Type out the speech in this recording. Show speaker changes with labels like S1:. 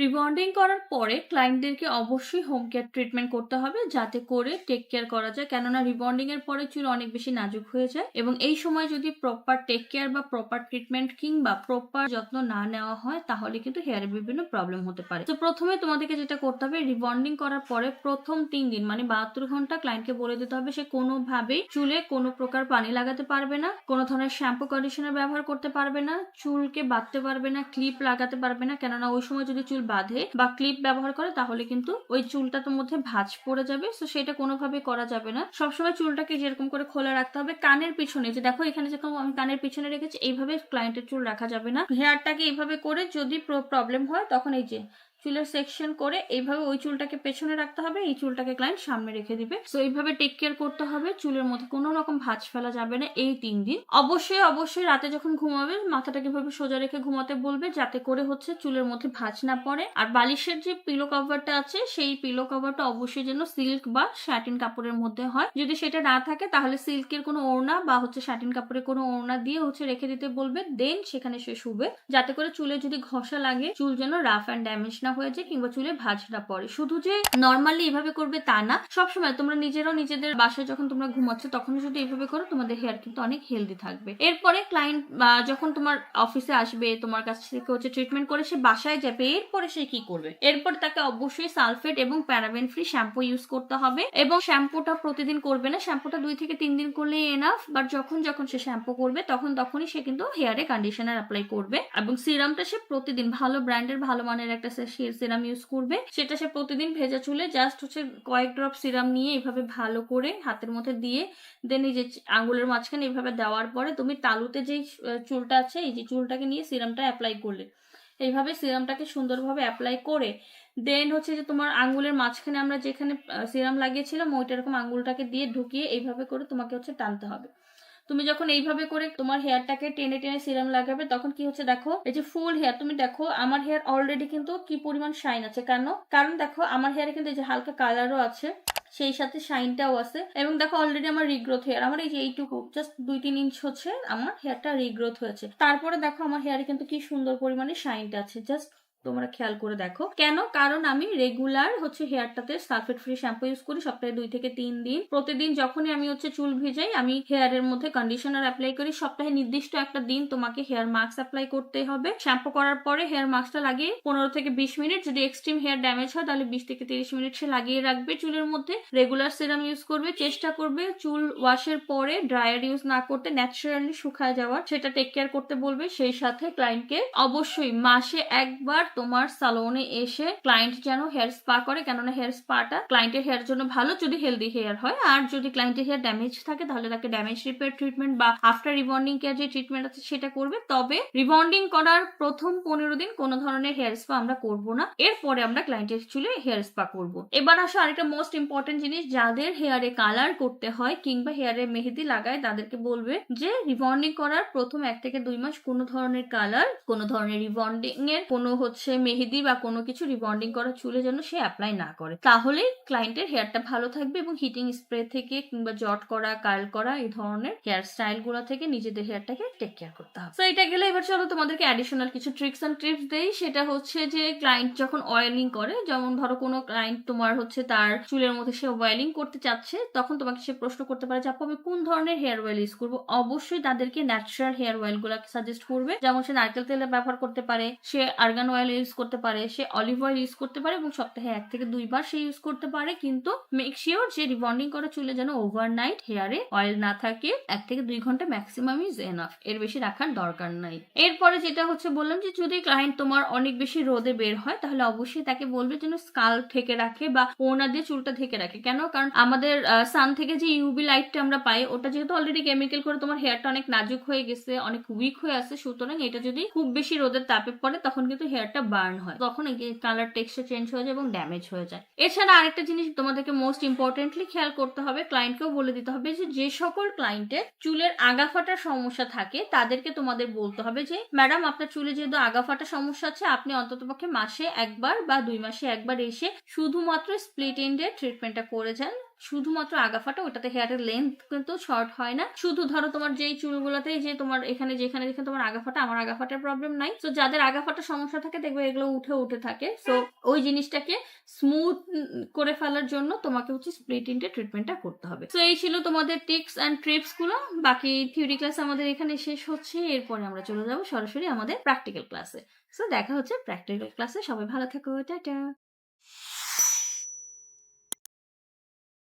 S1: Rebonding করার পরে ক্লায়েন্টদেরকে অবশ্যই হোম কেয়ার ট্রিটমেন্ট করতে হবে, যাতে করে টেক কেয়ার করা যায়। কেননা রিবন্ডিং এর পরে চুল অনেক বেশি নাজুক হয়ে যায়, এবং এই সময় যদি প্রপার টেক কেয়ার বা প্রপার ট্রিটমেন্ট কিংবা প্রপার যত্ন না নেওয়া হয়, তাহলে কিন্তু হেয়ারে বিভিন্ন প্রবলেম হতে পারে। তো প্রথমে তোমাদেরকে যেটা করতে হবে, রিবন্ডিং করার পরে প্রথম 3 দিন মানে 72 ঘন্টা ক্লায়েন্টকে বলে দিতে হবে সে কোনোভাবেই চুলে কোনো প্রকার পানি লাগাতে পারবে না, কোনো ধরনের শ্যাম্পু কন্ডিশনার ব্যবহার করতে পারবে না, চুলকে বাঁধতে পারবে না, ক্লিপ লাগাতে পারবে না। কেননা ওই সময় যদি চুল বাঁধে বা ক্লিপ ব্যবহার করে, তাহলে কিন্তু ওই চুলটার মধ্যে ভাঁজ পড়ে যাবে। সো সেটা কোনোভাবে করা যাবে না। সবসময় চুলটাকে যেরকম করে খোলা রাখতে হবে। কানের পিছনে, যে দেখো এখানে যেরকম আমি কানের পিছনে রেখেছি, এইভাবে ক্লায়েন্টের চুল রাখা যাবে না। হেয়ারটাকে এইভাবে করে যদি প্রবলেম হয়, তখন এই যে চুলের সেকশন করে এইভাবে ওই চুলটাকে পেছনে রাখতে হবে, এই চুলটাকে ক্লায়েন্ট সামনে রেখে দিবে। সো এইভাবে টেক কেয়ার করতে হবে। চুলের মধ্যে কোনো রকম ভাঁজ ফেলা যাবে না এই 3 দিন। অবশ্যই রাতে যখন ঘুমাবে মাথাটাকে এভাবে সোজা রেখে ঘুমাতে বলবে, যাতে করে চুলের মধ্যে ভাঁজ না পড়ে। আর বালিশের যে পিলো কভারটা আছে, সেই পিলো কভারটা অবশ্যই যেন সিল্ক বা স্যাটিন কাপড়ের মধ্যে হয়। যদি সেটা না থাকে, তাহলে সিল্কের কোনো ওড়না বা স্যাটিন কাপড়ের কোনো ওড়না দিয়ে রেখে দিতে বলবে। দেন সেখানে সে শুবে, যাতে করে চুলে যদি ঘষা লাগে, চুল যেন রাফ অ্যান্ড ড্যামেজ না হয়ে যায় কিংবা চুলে ভাঁজ না পড়ে। শুধু যে নর্মালি এভাবে করবে তা না, সবসময় তোমরা নিজেরাও নিজেদের বাসায় যখন তোমরা ঘুমাচ্ছ, তখন যদি এভাবে করো, তোমাদের হেয়ার কিন্তু অনেক হেলদি থাকবে। এরপরে ক্লায়েন্ট যখন তোমার অফিসে আসবে, তোমার কাছ থেকে ট্রিটমেন্ট করে সে বাসায় যাবে, এরপরে সে কি করবে? এরপর তাকে অবশ্যই সালফেট এবং প্যারাবেন ফ্রি শ্যাম্পু ইউজ করতে হবে। এবং শ্যাম্পুটা প্রতিদিন করবে না, শ্যাম্পুটা 2 থেকে 3 দিন করলেই এনাফ। বাট যখন সে শ্যাম্পু করবে, তখনই সে কিন্তু হেয়ারে কন্ডিশনার অ্যাপ্লাই করবে। এবং সিরামটা সে প্রতিদিন ভালো ব্র্যান্ডের, ভালো মানের একটা সিরাম ইউজ করবে। সেটা সে প্রতিদিন ভেজা চুলে জাস্ট কয়েক ড্রপ সিরাম নিয়ে এইভাবে ভালো করে হাতের মধ্যে দিয়ে, দেন এই যে আঙ্গুলের মাঝখানে এইভাবে দেওয়ার পরে তুমি তালুতে যেই চুলটা আছে, এই যে চুলটাকে নিয়ে সিরামটা অ্যাপ্লাই করলে, এইভাবে সিরামটাকে সুন্দরভাবে অ্যাপ্লাই করে দেন যে তোমার আঙ্গুলের মাঝখানে আমরা যেখানে সিরাম লাগিয়েছিলাম, ওইটা এরকম আঙ্গুলটাকে দিয়ে ঢুকিয়ে এইভাবে করে তোমাকে টানতে হবে। তুমি যখন এইভাবে করে তোমার হেয়ারটাকে টেনে টেনে সিরাম লাগাবে, তখন কি দেখো এই যে ফুল হেয়ার, তুমি দেখো আমার হেয়ার অলরেডি কিন্তু কি পরিমাণ শাইন আছে। কারণ দেখো আমার হেয়ারে কিন্তু এই যে হালকা কালারও আছে, সেই সাথে শাইনটাও আছে। এবং দেখো অলরেডি আমার রিগ্রোথ হেয়ার, আমার এই যে এইটুকু জাস্ট 2-3 ইঞ্চ আমার হেয়ারটা রিগ্রোথ হয়েছে। তারপরে দেখো আমার হেয়ারে কিন্তু কি সুন্দর পরিমাণে শাইনটা আছে। জাস্ট তোমরা খেয়াল করে দেখো। কেন? কারণ আমি রেগুলার হেয়ারটাতে সালফেট ফ্রি শ্যাম্পু ইউজ করি সপ্তাহে 2 থেকে 3 দিন। প্রতিদিন যখনই আমি চুল ভিজাই, আমি হেয়ারের মধ্যে কন্ডিশনার অ্যাপ্লাই করি। সপ্তাহে নির্দিষ্ট একটা দিন তোমাকে হেয়ার মাস্ক অ্যাপ্লাই করতে হবে। শ্যাম্পু করার পরে হেয়ার মাস্কটা লাগিয়ে 15 থেকে 20 মিনিট, যদি এক্সট্রিম হেয়ার ড্যামেজ হয় তাহলে 20 থেকে 30 মিনিট সে লাগিয়ে রাখবে চুলের মধ্যে। রেগুলার সিরাম ইউজ করবে। চেষ্টা করবে চুল ওয়াশের পরে ড্রায়ার ইউজ না করতে, ন্যাচারালি শুকায় যাওয়ার, সেটা টেক কেয়ার করতে বলবে। সেই সাথে ক্লায়েন্টকে অবশ্যই মাসে একবার তোমার সালনে এসে ক্লায়েন্ট যেন হেয়ার স্পা করে। কেননা হেয়ার স্পাটা ক্লায়েন্টের হেয়ার জন্য ভালো, যদি হেলদি হেয়ার হয়। আর যদি ক্লায়েন্টের হেয়ার ড্যামেজ থাকে, তাহলে তাকে ড্যামেজ রিপেয়ার ট্রিটমেন্ট বা আফটার রিবন্ডিং কেয়ার যে ট্রিটমেন্ট আছে সেটা করবে। তবে রিবন্ডিং করার প্রথম 15 দিন কোনো ধরনের হেয়ার স্পা আমরা করব না। এরপরে আমরা ক্লায়েন্টের চুলে হেয়ার স্পা করব। এবার আসো আরেকটা মোস্ট ইম্পর্টেন্ট জিনিস, যাদের হেয়ারে কালার করতে হয় কিংবা হেয়ারে মেহেদি লাগায়, তাদেরকে বলবে যে রিবন্ডিং করার প্রথম 1 থেকে 2 মাস কোনো ধরনের কালার, কোনো ধরনের রিবন্ডিং এর কোনো মেহেদি বা কোনো কিছু রিবন্ডিং করা চুলে যেন সে অ্যাপ্লাই না করে। তাহলেই ক্লায়েন্টের হেয়ারটা ভালো থাকবে এবং হিটিং স্প্রে থেকে কিংবা জট করা, কার্ল করা, এই ধরনের হেয়ার স্টাইল গুলো থেকে নিজেদের হেয়ারটাকে টেক কেয়ার করতে হবে। তো এটা গেলে এবার চলো তোমাদেরকে অ্যাডিশনাল কিছু ট্রিক্স এন্ড টিপস দেই। সেটা যে ক্লায়েন্ট যখন অয়েলিং করে, যেমন ধরো কোনো ক্লায়েন্ট তোমার তার চুলের মধ্যে সে অয়েলিং করতে চাচ্ছে, তখন তোমাকে সে প্রশ্ন করতে পারে যে আপু আমি কোন ধরনের হেয়ার অয়েল ইউজ করবো। অবশ্যই তাদেরকে ন্যাচারাল হেয়ার অয়েল গুলাকে সাজেস্ট করবে। যেমন সে নারকেল তেল ব্যবহার করতে পারে, সে আর্গান অয়েল ইউজ করতে পারে, সে অলিভ অয়েল ইউজ করতে পারে, এবং সপ্তাহে 1 থেকে 2 বার সে ইউজ করতে পারে। কিন্তু মেক শিওর যে রিবন্ডিং করা চুলে যেন ওভারনাইট হেয়ারে অয়েল না থাকে। 1 থেকে 2 ঘন্টা ম্যাক্সিমাম ইজ এনাফ, এর বেশি রাখার দরকার নাই। এরপরে যেটা বললাম যে যদি ক্লায়েন্ট তোমার অনেক বেশি রোদে বের হয়, তাহলে অবশ্যই তাকে বলবে যেন স্কাল ঢেকে রাখে বা ওড়না দিয়ে চুলটা ঢেকে রাখে। কেন? কারণ আমাদের সান থেকে যে ইউভি লাইটটা আমরা পাই, ওটা যেহেতু অলরেডি কেমিক্যাল করে তোমার হেয়ারটা অনেক নাজুক হয়ে গেছে, অনেক উইক হয়ে আছে, সুতরাং এটা যদি খুব বেশি রোদের তাপে পড়ে, তখন কিন্তু হেয়ারটা বার্ন হয়, তখন কালার টেক্সচার চেঞ্জ হয়ে যায় এবং ড্যামেজ হয়ে যায়। এছাড়া আরেকটা জিনিস তোমাদেরকে মোস্ট ইম্পর্টেন্টলি খেয়াল করতে হবে, ক্লায়েন্টকেও বলে দিতে হবে যে সকল ক্লায়েন্টের চুলের আগা ফাটার সমস্যা থাকে, তাদেরকে তোমাদের বলতে হবে যে ম্যাডাম আপনার চুলে যেহেতু আগা ফাটার সমস্যা আছে, আপনি অন্ততপক্ষে মাসে একবার বা 2 মাসে একবার এসে শুধুমাত্র স্প্লিট এন্ডের ট্রিটমেন্টটা করে যান। শুধুমাত্র আগাফাটা, ওটাতে হেয়ারের লেন্থ কিন্তু শর্ট হয় না। শুধু ধরো তোমার যেই চুলগুলোতে যে তোমার এখানে যেখানে যেখানে তোমার আগাফাটা, আমার আগাফাটার প্রবলেম নাই, তো যাদের আগাফাটার সমস্যা থাকে দেখবে এগুলো উঠে উঠে থাকে, সো ওই জিনিসটাকে স্মুথ করে ফেলার জন্য তোমাকে হচ্ছে স্প্লিট ইন্টে ট্রিটমেন্টটা করতে হবে। তো এই ছিল তোমাদের টিপস অ্যান্ড ট্রিপস গুলো। বাকি থিওরি ক্লাস আমাদের এখানে শেষ হচ্ছে, এরপরে আমরা চলে যাবো সরাসরি আমাদের প্র্যাকটিক্যাল ক্লাসে। সো দেখা হচ্ছে প্র্যাকটিক্যাল ক্লাসে, সবাই ভালো থাকো, টাটা।